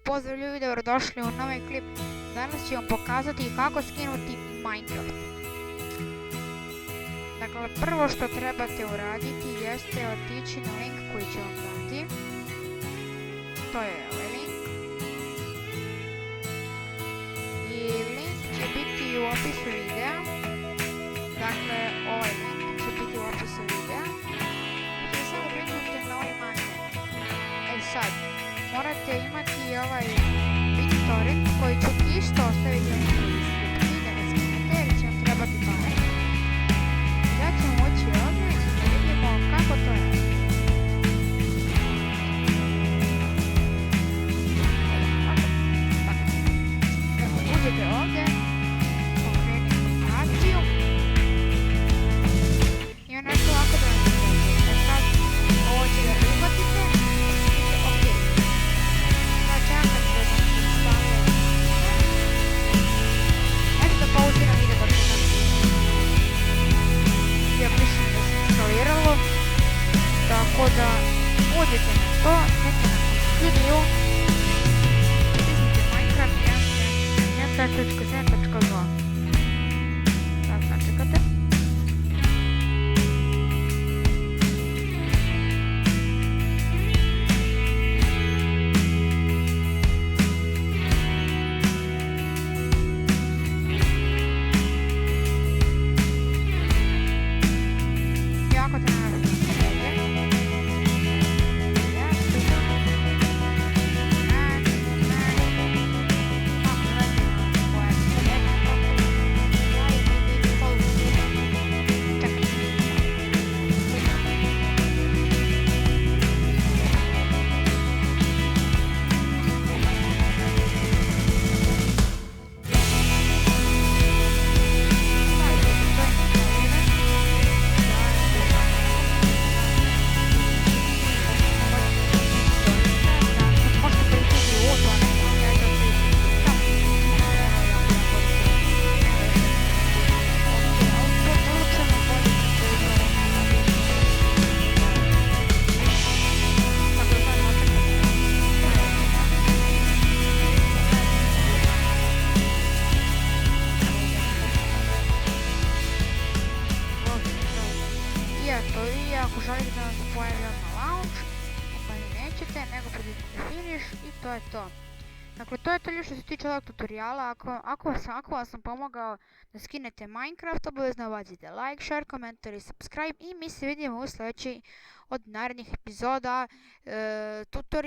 pozdrav ljudi, dobrodošli u novi klip. Danas ću vam pokazati kako skinuti Minecraft. Dakle, prvo što trebate uraditi jeste otići na link koji ću vam dati. To je ovaj link. I link će biti u opisu videa. Dakle, ovaj link će biti u opisu videa. I samo kliknite na ovaj magnet. Sad, morate imati ovaj BitTorrent koji ću ti isto ostaviti u deskripciji da ga skinete jer će vam trebati pare. Ja ćemo ući ovdje i da vidimo kako to je. Uđete ovdje, pokrenite aplikaciju i ono nešto ovako da vam se sad ovo će da prihvatite. Tako da uđete na to, neće na video, stisnite Minecraft 1.7.2. Sad sačekate. Jako te naravno. I ako želite da vam se pojavi odmah launch, pa nećete, nego pritisnite finish i to je to. Dakle, to je to što se tiče ovog tutoriala. Ako vam sam pomogao da skinete Minecraft, obavezno bacite like, share, komentar i subscribe i mi se vidimo u sljedećoj od narednih epizoda tutoriala.